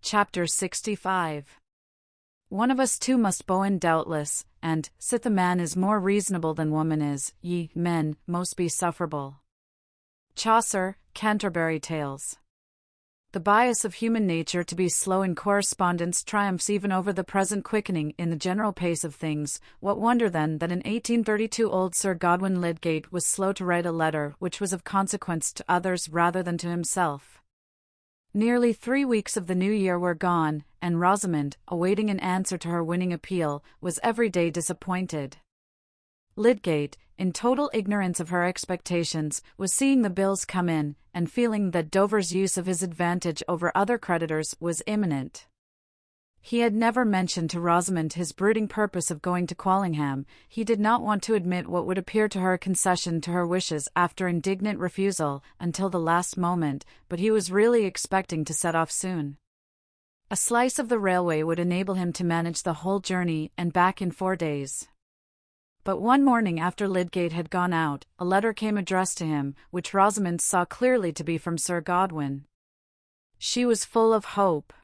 Chapter 65. One of us two must bow in doubtless, and, sith the man is more reasonable than woman is, ye, men, most be sufferable. Chaucer, Canterbury Tales. The bias of human nature to be slow in correspondence triumphs even over the present quickening in the general pace of things. What wonder then that in 1832 old Sir Godwin Lydgate was slow to write a letter which was of consequence to others rather than to himself. Nearly 3 weeks of the new year were gone, and Rosamond, awaiting an answer to her winning appeal, was every day disappointed. Lydgate, in total ignorance of her expectations, was seeing the bills come in, and feeling that Dover's use of his advantage over other creditors was imminent. He had never mentioned to Rosamond his brooding purpose of going to Quallingham. He did not want to admit what would appear to her a concession to her wishes after indignant refusal, until the last moment, but he was really expecting to set off soon. A slice of the railway would enable him to manage the whole journey and back in 4 days. But one morning after Lydgate had gone out, a letter came addressed to him, which Rosamond saw clearly to be from Sir Godwin. She was full of hope.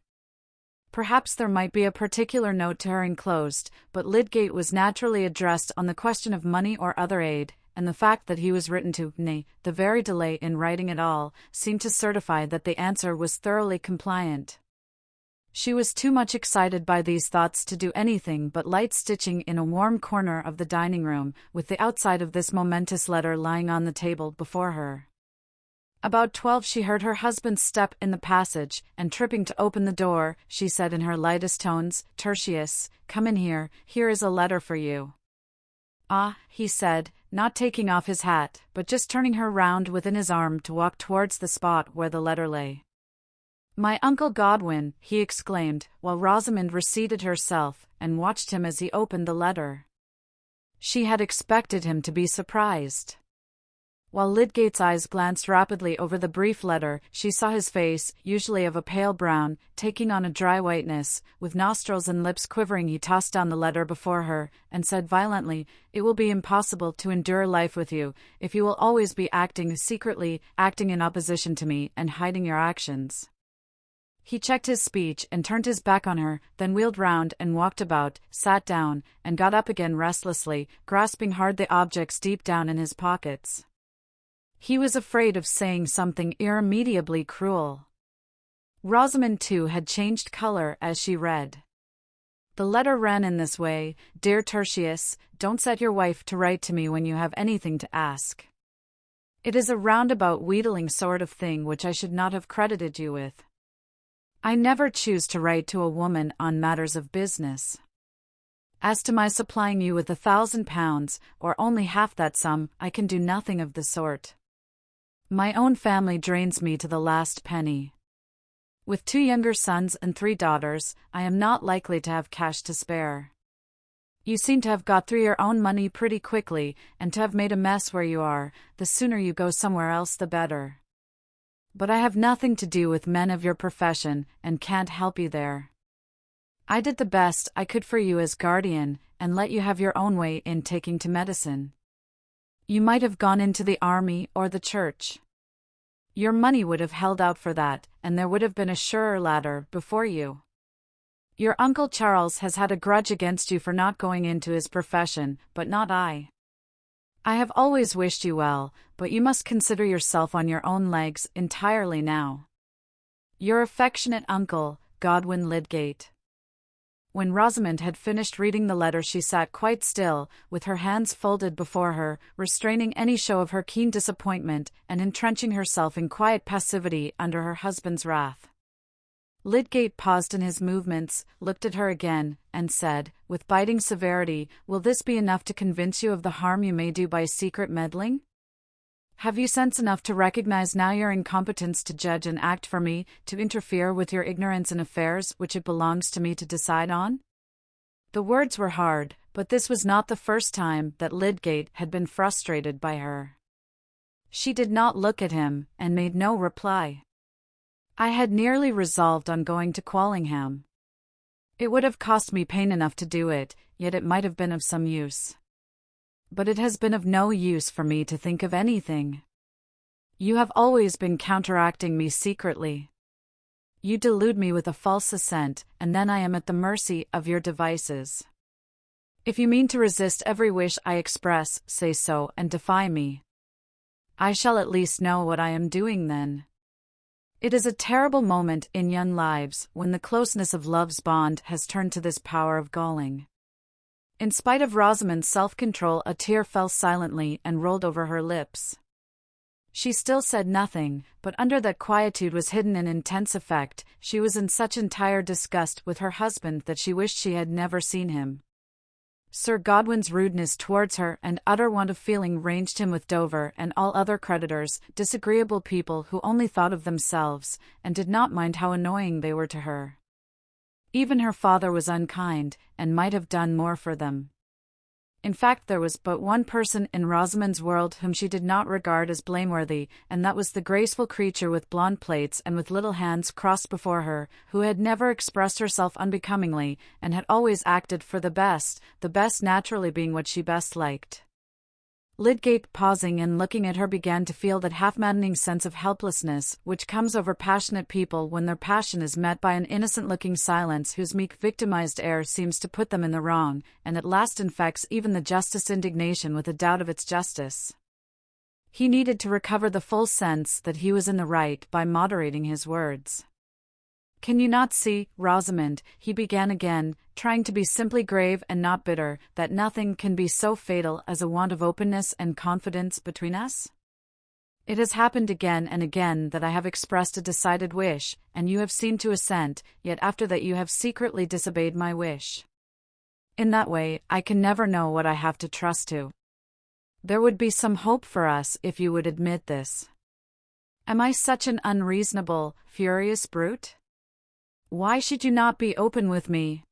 Perhaps there might be a particular note to her enclosed, but Lydgate was naturally addressed on the question of money or other aid, and the fact that he was written to, nay, the very delay in writing at all, seemed to certify that the answer was thoroughly compliant. She was too much excited by these thoughts to do anything but light stitching in a warm corner of the dining-room, with the outside of this momentous letter lying on the table before her. About 12 she heard her husband's step in the passage, and tripping to open the door, she said in her lightest tones, "Tertius, come in here is a letter for you." "Ah," he said, not taking off his hat, but just turning her round within his arm to walk towards the spot where the letter lay. "My Uncle Godwin," he exclaimed, while Rosamond reseated herself, and watched him as he opened the letter. She had expected him to be surprised. While Lydgate's eyes glanced rapidly over the brief letter, she saw his face, usually of a pale brown, taking on a dry whiteness. With nostrils and lips quivering he tossed down the letter before her, and said violently, "It will be impossible to endure life with you, if you will always be acting secretly, acting in opposition to me, and hiding your actions." He checked his speech and turned his back on her, then wheeled round and walked about, sat down, and got up again restlessly, grasping hard the objects deep down in his pockets. He was afraid of saying something irremediably cruel. Rosamond, too, had changed color as she read. The letter ran in this way: "Dear Tertius, don't set your wife to write to me when you have anything to ask. It is a roundabout wheedling sort of thing which I should not have credited you with. I never choose to write to a woman on matters of business. As to my supplying you with £1,000, or only half that sum, I can do nothing of the sort. My own family drains me to the last penny. With 2 younger sons and 3 daughters, I am not likely to have cash to spare. You seem to have got through your own money pretty quickly, and to have made a mess where you are. The sooner you go somewhere else the better. But I have nothing to do with men of your profession, and can't help you there. I did the best I could for you as guardian, and let you have your own way in taking to medicine. You might have gone into the army or the church. Your money would have held out for that, and there would have been a surer ladder before you. Your Uncle Charles has had a grudge against you for not going into his profession, but not I. I have always wished you well, but you must consider yourself on your own legs entirely now. Your affectionate uncle, Godwin Lydgate." When Rosamond had finished reading the letter she sat quite still, with her hands folded before her, restraining any show of her keen disappointment, and entrenching herself in quiet passivity under her husband's wrath. Lydgate paused in his movements, looked at her again, and said, with biting severity, "Will this be enough to convince you of the harm you may do by secret meddling? Have you sense enough to recognize now your incompetence to judge and act for me, to interfere with your ignorance in affairs which it belongs to me to decide on?" The words were hard, but this was not the first time that Lydgate had been frustrated by her. She did not look at him, and made no reply. "I had nearly resolved on going to Quallingham. It would have cost me pain enough to do it, yet it might have been of some use. But it has been of no use for me to think of anything. You have always been counteracting me secretly. You delude me with a false assent, and then I am at the mercy of your devices. If you mean to resist every wish I express, say so and defy me. I shall at least know what I am doing then. It is a terrible moment in young lives when the closeness of love's bond has turned to this power of galling. In spite of Rosamond's self-control, a tear fell silently and rolled over her lips. She still said nothing, but under that quietude was hidden an intense effect. She was in such entire disgust with her husband that she wished she had never seen him. Sir Godwin's rudeness towards her and utter want of feeling ranged him with Dover and all other creditors, disagreeable people who only thought of themselves, and did not mind how annoying they were to her. Even her father was unkind, and might have done more for them. In fact, there was but one person in Rosamond's world whom she did not regard as blameworthy, and that was the graceful creature with blonde plaits and with little hands crossed before her, who had never expressed herself unbecomingly, and had always acted for the best naturally being what she best liked. Lydgate, pausing and looking at her, began to feel that half-maddening sense of helplessness which comes over passionate people when their passion is met by an innocent-looking silence whose meek victimized air seems to put them in the wrong, and at last infects even the justest indignation with a doubt of its justice. He needed to recover the full sense that he was in the right by moderating his words. "Can you not see, Rosamond," he began again, trying to be simply grave and not bitter, "that nothing can be so fatal as a want of openness and confidence between us? It has happened again and again that I have expressed a decided wish, and you have seemed to assent, yet after that you have secretly disobeyed my wish. In that way, I can never know what I have to trust to. There would be some hope for us if you would admit this. Am I such an unreasonable, furious brute? Why should you not be open with me?"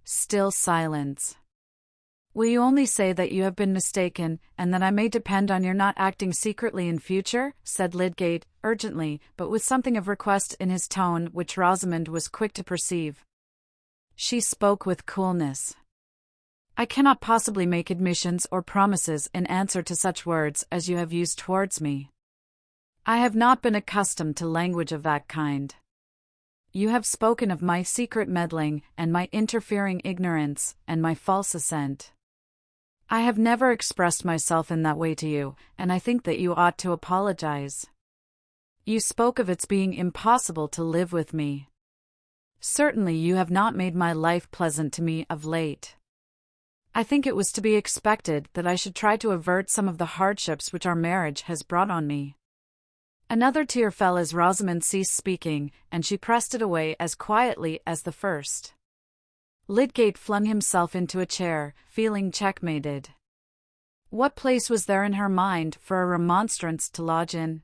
Still silence. "Will you only say that you have been mistaken, and that I may depend on your not acting secretly in future?" said Lydgate, urgently, but with something of request in his tone which Rosamond was quick to perceive. She spoke with coolness. "I cannot possibly make admissions or promises in answer to such words as you have used towards me. I have not been accustomed to language of that kind. You have spoken of my secret meddling, and my interfering ignorance, and my false assent. I have never expressed myself in that way to you, and I think that you ought to apologize. You spoke of its being impossible to live with me. Certainly you have not made my life pleasant to me of late. I think it was to be expected that I should try to avert some of the hardships which our marriage has brought on me." Another tear fell as Rosamond ceased speaking, and she pressed it away as quietly as the first. Lydgate flung himself into a chair, feeling checkmated. What place was there in her mind for a remonstrance to lodge in?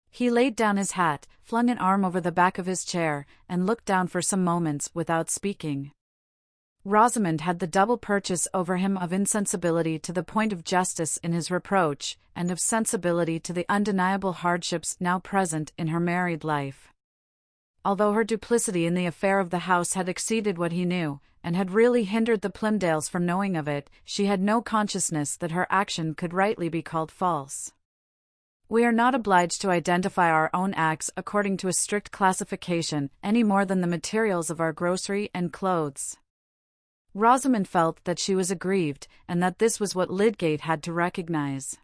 He laid down his hat, flung an arm over the back of his chair, and looked down for some moments without speaking. Rosamond had the double purchase over him of insensibility to the point of justice in his reproach, and of sensibility to the undeniable hardships now present in her married life. Although her duplicity in the affair of the house had exceeded what he knew, and had really hindered the Plymdales from knowing of it, she had no consciousness that her action could rightly be called false. We are not obliged to identify our own acts according to a strict classification, any more than the materials of our grocery and clothes. Rosamond felt that she was aggrieved, and that this was what Lydgate had to recognize.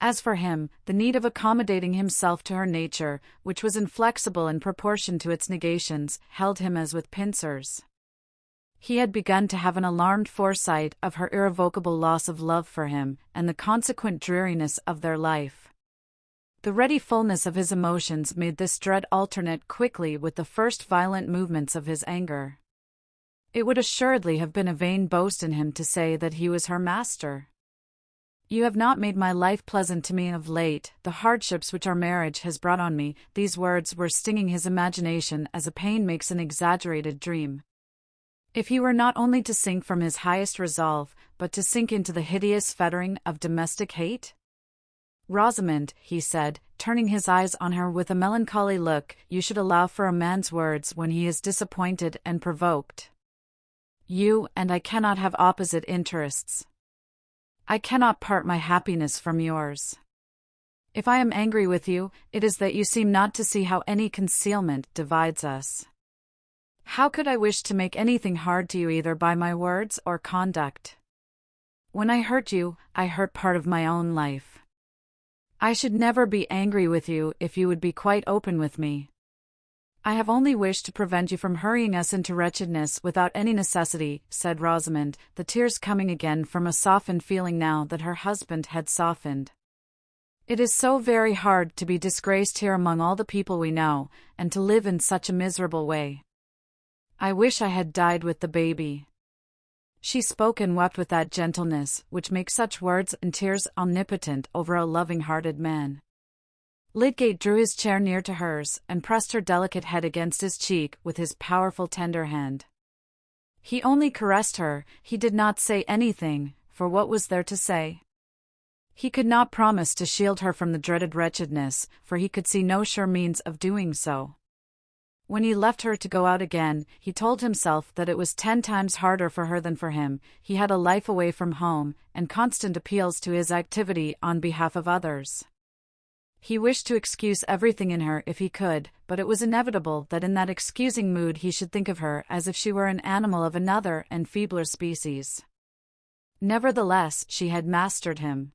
As for him, the need of accommodating himself to her nature, which was inflexible in proportion to its negations, held him as with pincers. He had begun to have an alarmed foresight of her irrevocable loss of love for him, and the consequent dreariness of their life. The ready fullness of his emotions made this dread alternate quickly with the first violent movements of his anger. It would assuredly have been a vain boast in him to say that he was her master. "You have not made my life pleasant to me of late, the hardships which our marriage has brought on me." These words were stinging his imagination as a pain makes an exaggerated dream. If he were not only to sink from his highest resolve, but to sink into the hideous fettering of domestic hate? "Rosamond," he said, turning his eyes on her with a melancholy look, "you should allow for a man's words when he is disappointed and provoked. You and I cannot have opposite interests. I cannot part my happiness from yours. If I am angry with you, it is that you seem not to see how any concealment divides us. How could I wish to make anything hard to you either by my words or conduct? When I hurt you, I hurt part of my own life. I should never be angry with you if you would be quite open with me. I have only wished to prevent you from hurrying us into wretchedness without any necessity, said Rosamond, the tears coming again from a softened feeling now that her husband had softened. It is so very hard to be disgraced here among all the people we know, and to live in such a miserable way. I wish I had died with the baby. She spoke and wept with that gentleness which makes such words and tears omnipotent over a loving-hearted man. Lydgate drew his chair near to hers and pressed her delicate head against his cheek with his powerful tender hand. He only caressed her, he did not say anything, for what was there to say? He could not promise to shield her from the dreaded wretchedness, for he could see no sure means of doing so. When he left her to go out again, he told himself that it was 10 times harder for her than for him. He had a life away from home, and constant appeals to his activity on behalf of others. He wished to excuse everything in her if he could, but it was inevitable that in that excusing mood he should think of her as if she were an animal of another and feebler species. Nevertheless, she had mastered him.